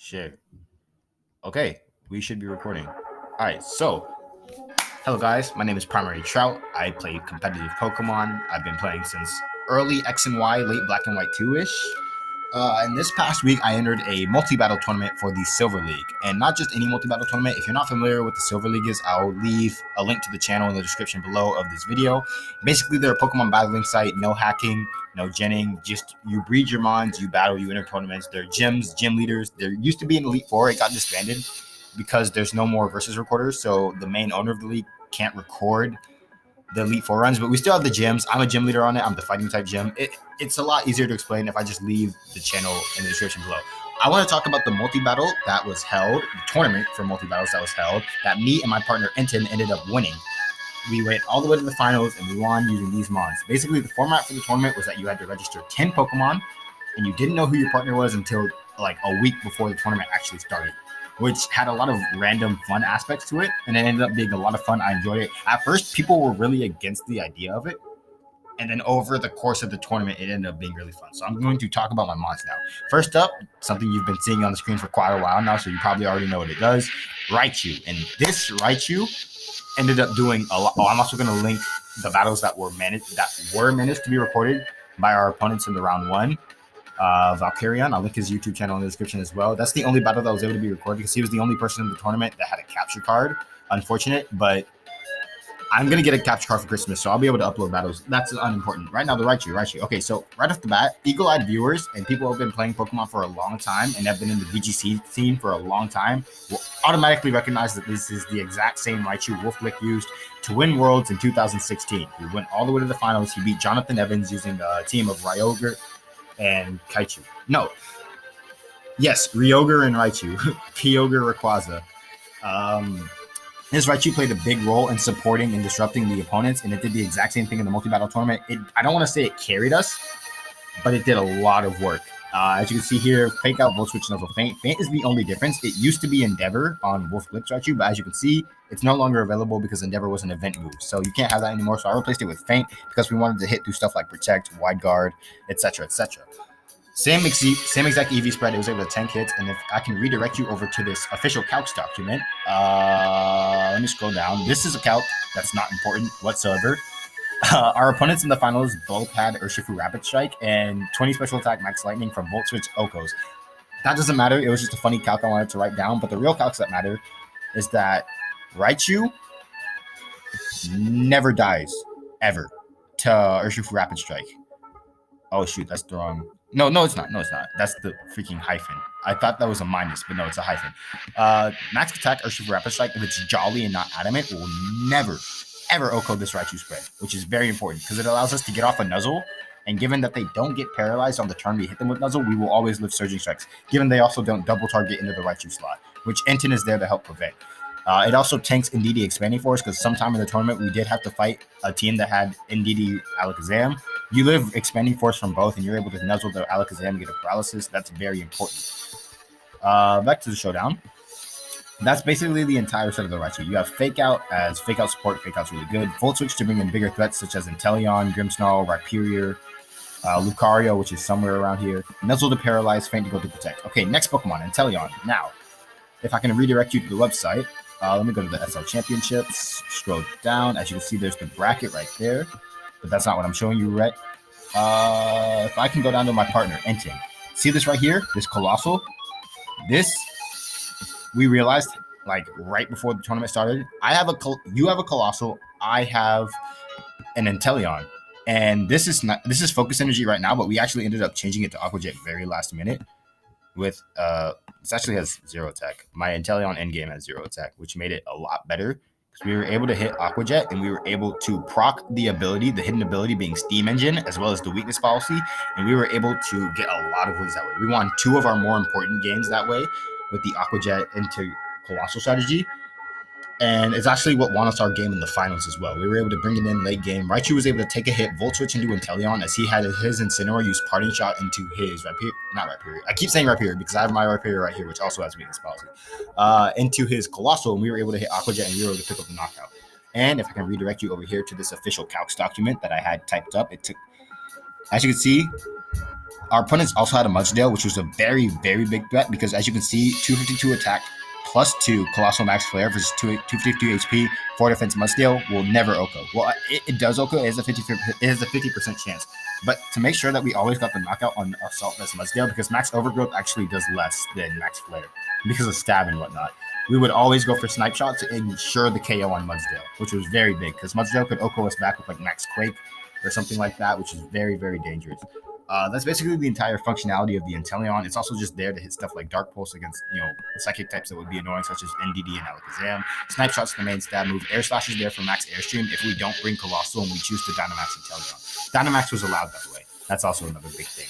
Shit. Okay, we should be recording. All right, so hello guys, my name is Primary Trout. I play competitive Pokemon. I've been playing since early X and Y, late Black and White 2-ish. And this past week, I entered a multi-battle tournament for the Silver League. And not just any multi-battle tournament. If you're not familiar with the Silver League is, I'll leave a link to the channel in the description below of this video. Basically, they're a Pokemon battling site. No hacking, no genning. Just you breed your mons, you battle, you enter tournaments. They're gyms, gym leaders. There used to be an Elite Four. It got disbanded because there's no more versus recorders. So the main owner of the league can't record the Elite Four runs, but we still have the gyms. I'm a gym leader on it. I'm the fighting type gym. It's a lot easier to explain if I just leave the channel in the description below. I want to talk about the multi-battle that was held, the tournament for multi-battles that was held, that me and my partner Enton ended up winning. We went all the way to the finals and we won using these mons. Basically, the format for the tournament was that you had to register 10 Pokemon and you didn't know who your partner was until like a week before the tournament actually started, which had a lot of random fun aspects to it, and it ended up being a lot of fun. I enjoyed it. At first, people were really against the idea of it, and then over the course of the tournament, it ended up being really fun. So I'm going to talk about my mons now. First up, something you've been seeing on the screen for quite a while now, so you probably already know what it does, Raichu. And this Raichu ended up doing a lot. Oh, I'm also going to link the battles that were managed to be recorded by our opponents in the round one. Valkyrian. I'll link his YouTube channel in the description as well. That's the only battle that was able to be recorded because he was the only person in the tournament that had a capture card. Unfortunate, but I'm going to get a capture card for Christmas, so I'll be able to upload battles. That's unimportant. Right now, the Raichu. Okay, so right off the bat, eagle-eyed viewers and people who have been playing Pokemon for a long time and have been in the VGC scene for a long time will automatically recognize that this is the exact same Raichu Wolflick used to win Worlds in 2016. He went all the way to the finals. He beat Jonathan Evans using a team of Ryogre and Kaichu. No. Yes, Ryogre and Raichu. Kyogre, Rayquaza. This Raichu played a big role in supporting and disrupting the opponents, and it did the exact same thing in the multi-battle tournament. I don't want to say it carried us, but it did a lot of work. As you can see here, Fake Out, Volt Switch, Nuzzle, Faint. Faint is the only difference. It used to be Endeavor on Wolflick's Raichu, but as you can see, it's no longer available because Endeavor was an event move. So you can't have that anymore. So I replaced it with Faint because we wanted to hit through stuff like Protect, Wide Guard, etc., etc. Same exact EV spread. It was able to tank hits. And if I can redirect you over to this official calc document, let me scroll down. This is a calc that's not important whatsoever. Our opponents in the finals both had Urshifu Rapid Strike and 20 Special Attack Max Lightning from Volt Switch Okos. That doesn't matter. It was just a funny calc I wanted to write down. But the real calcs that matter is that Raichu never dies, ever, to Urshifu Rapid Strike. Oh, shoot, that's the wrong... No, it's not. That's the freaking hyphen. I thought that was a minus, but no, it's a hyphen. Max Attack Urshifu Rapid Strike, if it's jolly and not adamant, will never, ever OHKO this Raichu spread, which is very important because it allows us to get off a Nuzzle. And given that they don't get paralyzed on the turn we hit them with Nuzzle, we will always live Surging Strikes, given they also don't double target into the Raichu slot, which Enton is there to help prevent. It also tanks Indeedee Expanding Force because sometime in the tournament we did have to fight a team that had Indeedee Alakazam. You live Expanding Force from both, and you're able to Nuzzle the Alakazam and get a paralysis. That's very important. Back to the showdown. That's basically the entire set of the Raichu. You have Fake Out as Fake Out support. Fake Out's really good. Volt Switch to bring in bigger threats such as Inteleon, Grimmsnarl, Rhyperior, Lucario, which is somewhere around here. Nuzzle to paralyze, Faint to go to protect. Okay, next Pokemon, Inteleon. Now, if I can redirect you to the website, let me go to the SL Championships, scroll down. As you can see, there's the bracket right there, but that's not what I'm showing you, right? If I can go down to my partner, Enton. See this right here? This Colossal? This, we realized, like, right before the tournament started, you have a Colossal, I have an Inteleon. And this is Focus Energy right now, but we actually ended up changing it to Aqua Jet very last minute. With this actually has 0 attack. My Inteleon endgame has 0 attack, which made it a lot better because we were able to hit Aqua Jet and we were able to proc the ability, the hidden ability being Steam Engine, as well as the weakness policy, and we were able to get a lot of wins that way. We won 2 of our more important games that way with the Aqua Jet into Colossal strategy. And it's actually what won us our game in the finals as well. We were able to bring it in late game. Raichu was able to take a hit, Volt Switch into Inteleon as he had his Incineroar use Parting Shot into his Rhyperior. I keep saying Rhyperior because I have my Rhyperior right here, which also has weakness policy. Into his Colossal, and we were able to hit Aqua Jet and we were able to pick up the knockout. And if I can redirect you over here to this official calcs document that I had typed up, it took, as you can see, Our opponents also had a Mudsdale, which was a very, very big bet because, as you can see, 252 attack plus 2 Colossal Max Flare versus 252 HP, 4 defense Mudsdale will never OHKO. Well, it does OHKO. It has a 50% chance. But to make sure that we always got the knockout on Assault Vest Mudsdale, because Max Overgrowth actually does less than Max Flare because of stab and whatnot, we would always go for Snipe Shot to ensure the KO on Mudsdale, which was very big because Mudsdale could OHKO us back with like Max Quake or something like that, which is very, very dangerous. That's basically the entire functionality of the Inteleon. It's also just there to hit stuff like Dark Pulse against, psychic types that would be annoying, such as NDD and Alakazam. Snipe Shot's the main stab move. Air Slash is there for max Airstream if we don't bring Colossal and we choose to Dynamax Inteleon. Dynamax was allowed, by the way. That's also another big thing.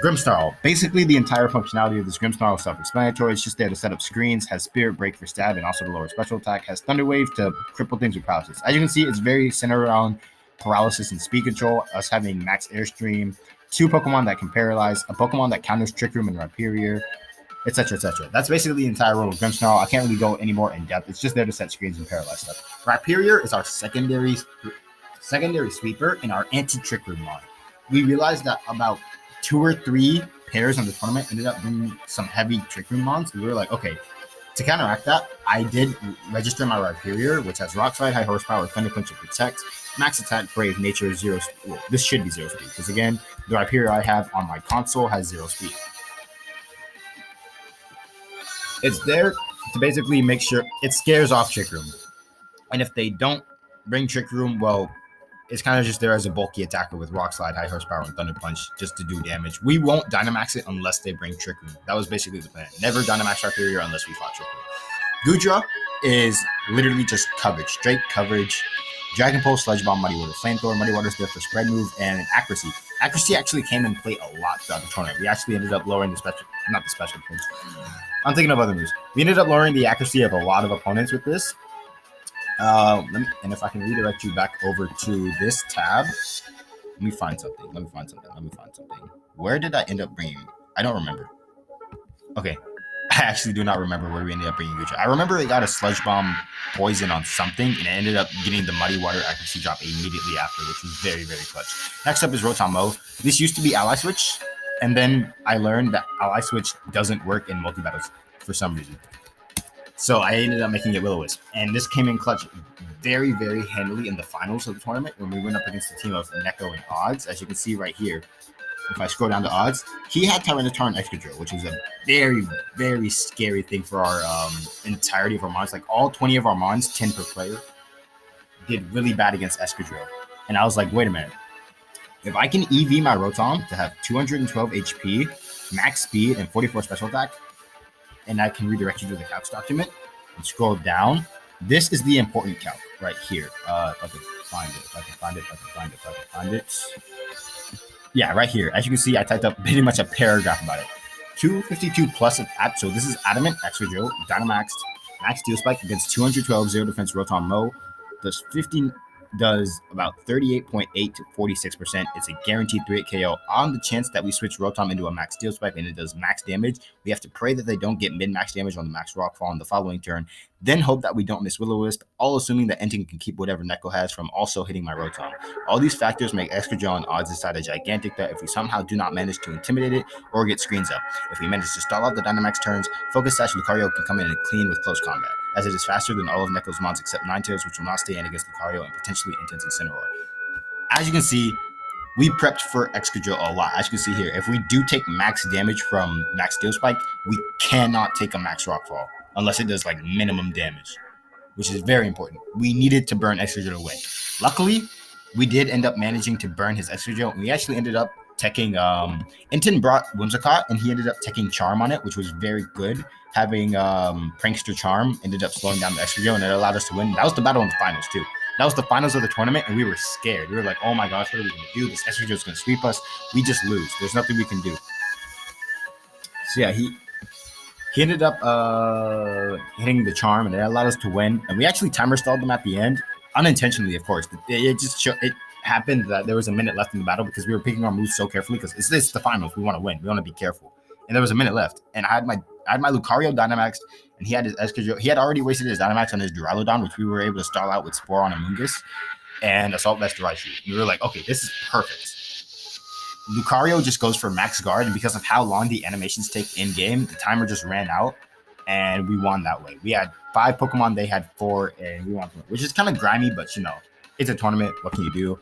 Grimmsnarl. Basically, the entire functionality of this Grimmsnarl is self-explanatory. It's just there to set up screens, has Spirit Break for stab and also to lower special attack, has Thunder Wave to cripple things with paralysis. As you can see, it's very centered around paralysis and speed control, us having max Airstream, 2 Pokemon that can paralyze, a Pokemon that counters Trick Room and Rhyperior, etc., etc. That's basically the entire role of Grimmsnarl. I can't really go any more in depth. It's just there to set screens and paralyze stuff. Rhyperior is our secondary sweeper in our anti-Trick Room mod. We realized that about 2 or 3 pairs in the tournament ended up bringing some heavy Trick Room mons. We were like, okay, to counteract that, I did register my Rhyperior, which has Rock Slide, High Horsepower, Thunder Punch, and Protect, Max Attack, Brave, Nature, 0 speed. Well, this should be 0 speed, because again, the Rhyperior I have on my console has 0 speed. It's there to basically make sure it scares off Trick Room. And if they don't bring Trick Room, well, it's kind of just there as a bulky attacker with Rock Slide, High Horsepower, and Thunder Punch just to do damage. We won't Dynamax it unless they bring Trick Room. That was basically the plan. Never Dynamax Rhyperior unless we fought Trick Room. Goodra is literally just coverage, straight coverage. Dragon Pulse, Sludge Bomb, Muddy Water, Flamethrower. Muddy Water's there for spread move and accuracy. Accuracy actually came in play a lot throughout the tournament. We actually ended up lowering not the special points. I'm thinking of other moves. We ended up lowering the accuracy of a lot of opponents with this. And if I can redirect you back over to this tab, let me find something. Where did I end up bringing? I don't remember. Okay. I actually do not remember where we ended up bringing Gucci. I remember it got a Sludge Bomb poison on something, and it ended up getting the Muddy Water accuracy drop immediately after, which was very, very clutch. Next up is Rotom Mo. This used to be Ally Switch, and then I learned that Ally Switch doesn't work in multi-battles for some reason. So I ended up making it Will-O-Wisp, and this came in clutch very, very handily in the finals of the tournament when we went up against the team of Neko and Odds. As you can see right here, if I scroll down to Odds, he had Tyranitar and Excadrill, which was a very, very scary thing for our entirety of our mons. Like all 20 of our mons, 10 per player, did really bad against Excadrill. And I was like, wait a minute. If I can EV my Rotom to have 212 HP, max speed, and 44 special attack, and I can redirect you to the calc document and scroll down, this is the important calc right here. If I can find it. Yeah, right here. As you can see, I typed up pretty much a paragraph about it. 252 plus of so this is Adamant, Excadrill, Dynamaxed, Max Steel Spike against 212 0 defense Rotom Mo. Does about 38.8 to 46%. It's a guaranteed 3-hit KO on the chance that we switch Rotom into a Max Steel Spike and it does max damage. We have to pray that they don't get mid-max damage on the Max Rockfall on the following turn, then hope that we don't miss Will-O-Wisp, all assuming that Entei can keep whatever Neko has from also hitting my Rotom. All these factors make Excadrill and Odds decide a gigantic threat if we somehow do not manage to intimidate it or get screens up. If we manage to stall out the Dynamax turns, Focus Sash Lucario can come in and clean with close combat, as it is faster than all of Neko's mons except Ninetales, which will not stay in against Lucario and potentially Intense Incineroar. As you can see, we prepped for Excadrill a lot. As you can see here, if we do take max damage from Max Steel Spike, we cannot take a Max Rockfall unless it does like minimum damage, which is very important. We needed to burn Excadrill away. Luckily, we did end up managing to burn his Excadrill, and we actually ended up teching Inton brought Whimsicott, and he ended up teching Charm on it, which was very good. Having Prankster Charm ended up slowing down the Excadrill, and it allowed us to win. That was the battle in the finals too. That was the finals of the tournament, and we were scared. We were like, oh my gosh, what are we going to do? This Excadrill is going to sweep us. We just lose. There's nothing we can do. So yeah, he ended up hitting the Charm, and it allowed us to win. And we actually timer stalled them at the end, unintentionally, of course. It happened that there was a minute left in the battle because we were picking our moves so carefully because it's the finals. We want to win. We want to be careful. And there was a minute left, and I had my Lucario Dynamaxed, and he had his Excadrill. He had already wasted his Dynamax on his Duraludon, which we were able to stall out with Spore on Amoonguss and Assault Vest Raichu. And we were like, okay, this is perfect. Lucario just goes for max guard, and because of how long the animations take in game, the timer just ran out, and we won that way. We had 5 Pokemon, they had 4, and we won, which is kind of grimy, but it's a tournament. What can you do?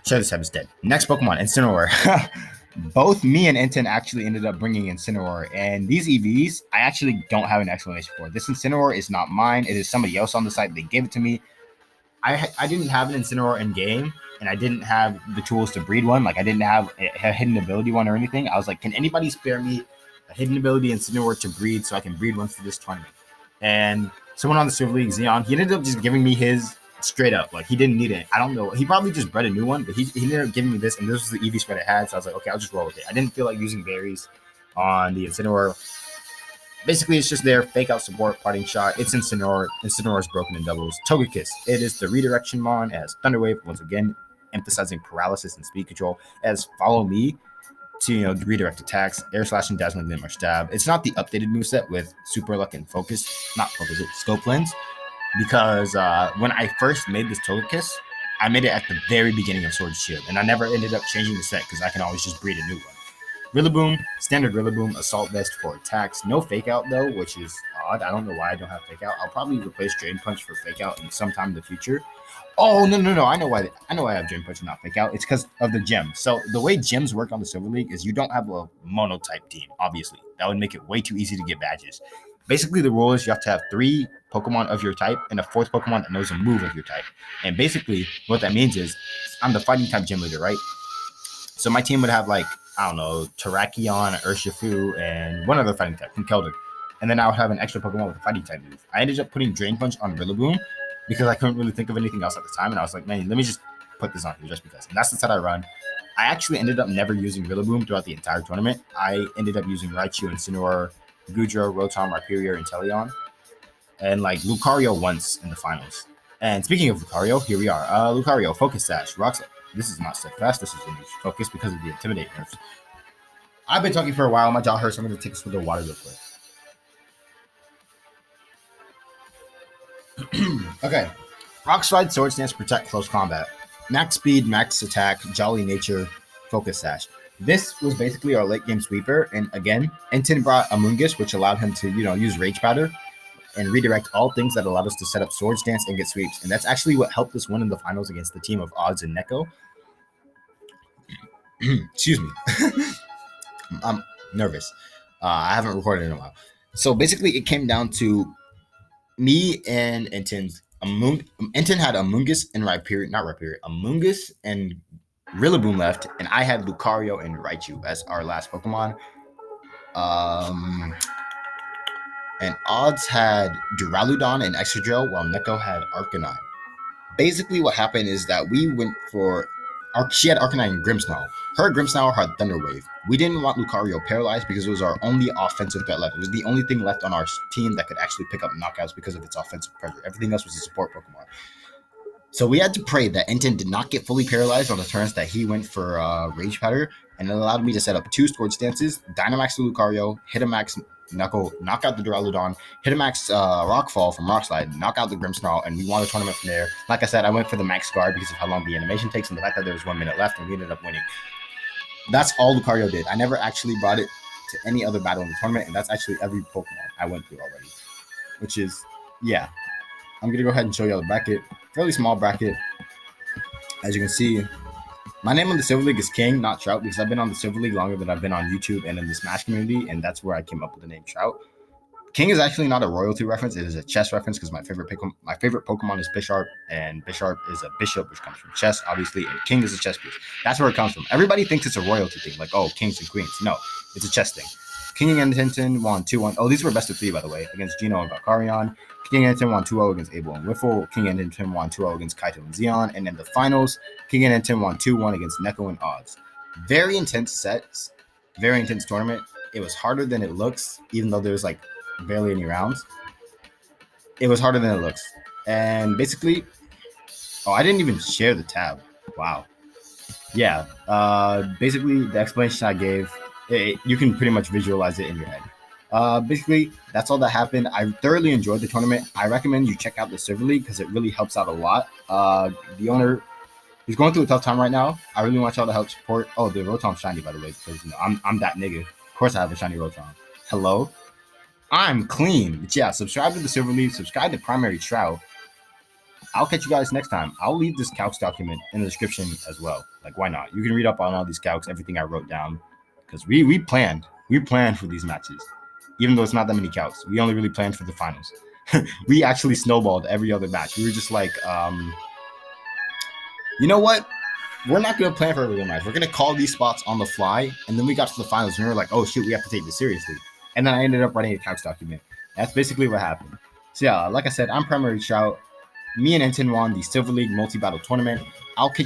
Shadow Step is dead. Next Pokemon, Incineroar. Both me and Enton actually ended up bringing Incineroar, and these EVs, I actually don't have an explanation for. This Incineroar is not mine. It is somebody else on the site. They gave it to me. I didn't have an Incineroar in game, and I didn't have the tools to breed one. Like, I didn't have a hidden ability one or anything. I was like, can anybody spare me a hidden ability Incineroar to breed so I can breed one for this tournament? And someone on the Silver League, Xeon, he ended up just giving me his straight up. Like, he didn't need it. I don't know. He probably just bred a new one, but he ended up giving me this, and this was the EV spread it had. So I was like, okay, I'll just roll with it. I didn't feel like using berries on the Incineroar. Basically, it's just their fake out support, parting shot. It's Incineroar. Incineroar's broken in doubles. Togekiss. It is the redirection mon as Thunder Wave, once again, emphasizing paralysis and speed control. As Follow Me to redirect attacks, Air Slash and Dazzling Gleam or Stab. It's not the updated moveset with Super Luck and Scope Lens. Because when I first made this Togekiss, I made it at the very beginning of Sword and Shield, and I never ended up changing the set because I can always just breed a new one. Rillaboom, standard Rillaboom, Assault Vest for attacks. No Fake Out though, which is odd. I don't know why I don't have Fake Out. I'll probably replace Drain Punch for Fake Out in sometime in the future. Oh no! I know why I have Drain Punch and not Fake Out. It's because of the gem. So the way gems work on the Silver League is you don't have a mono-type team. Obviously, that would make it way too easy to get badges. Basically, the rule is you have to have 3 Pokemon of your type and a 4th Pokemon that knows a move of your type. And basically, what that means is I'm the fighting type gym leader, right? So my team would have Terrakion, Urshifu, and one other fighting type from Keldon. And then I would have an extra Pokemon with a fighting type move. I ended up putting Drain Punch on Rillaboom because I couldn't really think of anything else at the time. And I was like, man, let me just put this on here just because. And that's the set I run. I actually ended up never using Rillaboom throughout the entire tournament. I ended up using Raichu, Incineroar, Goodra, Rotom, Rhyperior, and Teleon. And Lucario once in the finals. And speaking of Lucario, here we are. Lucario, Focus Sash, Rocks. This is not Steadfast. This is a new Focus because of the Intimidate nerfs. I've been talking for a while. My jaw hurts. I'm going to take a swig of water real quick. Okay. Rock Slide, Sword Stance, Protect, Close Combat. Max Speed, Max Attack, Jolly Nature, Focus Sash. This was basically our late game sweeper. And again, Enton brought Amoonguss, which allowed him to, use Rage Powder and redirect all things that allowed us to set up Swords Dance and get sweeps. And that's actually what helped us win in the finals against the team of Odds and Neko. Excuse me. I'm nervous. I haven't recorded in a while. So basically, it came down to me and Enton's Enton had Amoonguss and Amoonguss and Rillaboom left, and I had Lucario and Raichu as our last Pokemon. And Odds had Duraludon and Excadrill, while Neko had Arcanine. Basically, what happened is that we went for... She had Arcanine and Grimmsnarl. Her Grimmsnarl had Thunder Wave. We didn't want Lucario paralyzed because it was our only offensive threat left. It was the only thing left on our team that could actually pick up knockouts because of its offensive pressure. Everything else was a support Pokemon. So we had to pray that Enton did not get fully paralyzed on the turns that he went for Rage Powder, and it allowed me to set up 2 Sword Stances, Dynamax the Lucario, Hitamax Knuckle, knock out the Duraludon, Hitamax Rockfall from Rock Slide, knock out the Grimmsnarl, and we won the tournament from there. Like I said, I went for the Max Guard because of how long the animation takes and the fact that there was 1 minute left, and we ended up winning. That's all Lucario did. I never actually brought it to any other battle in the tournament, and that's actually every Pokemon I went through already. Which is, yeah. I'm going to go ahead and show you all the bracket. Fairly small bracket. As you can see, my name on the Silver League is King, not Trout, because I've been on the Silver League longer than I've been on YouTube and in the Smash community, and that's where I came up with the name Trout. King is actually not a royalty reference. It is a chess reference because my favorite Pokemon is Bisharp, and Bisharp is a bishop, which comes from chess, obviously, and King is a chess piece. That's where it comes from. Everybody thinks it's a royalty thing, like, oh, kings and queens. No, it's a chess thing. King and Enton won 2-1. Oh, these were best of 3, by the way, against Gino and Valkyrion. King and Enton won 2-0 against Abel and Wiffle. King and Enton won 2-0 against Kaito and Xeon. And in the finals, King and Enton won 2-1 against Neko and Odds. Very intense sets. Very intense tournament. It was harder than it looks, even though there's barely any rounds. It was harder than it looks. And basically, I didn't even share the tab. Wow. Yeah. Basically, the explanation I gave, you can pretty much visualize it in your head. Basically, that's all that happened. I thoroughly enjoyed the tournament. I recommend you check out the Silver League because it really helps out a lot. The owner He's going through a tough time right now. I really want y'all to help support. Oh, the Rotom's shiny, by the way, because I'm that nigga. Of course, I have a shiny Rotom. Hello, I'm clean. But yeah, subscribe to the Silver Leaf. Subscribe to Primary Trout. I'll catch you guys next time. I'll leave this calcs document in the description as well. Like, why not? You can read up on all these calcs, everything I wrote down, because we planned for these matches, even though it's not that many calcs. We only really planned for the finals. We actually snowballed every other match. We were just like, you know what? We're not going to plan for every other match. We're going to call these spots on the fly. And then we got to the finals and we were like, oh, shit, we have to take this seriously. And then I ended up writing a calcs document. That's basically what happened. So, yeah, like I said, I'm Primary Trout. Me and Enton won the Silver League multi-battle tournament. I'll catch you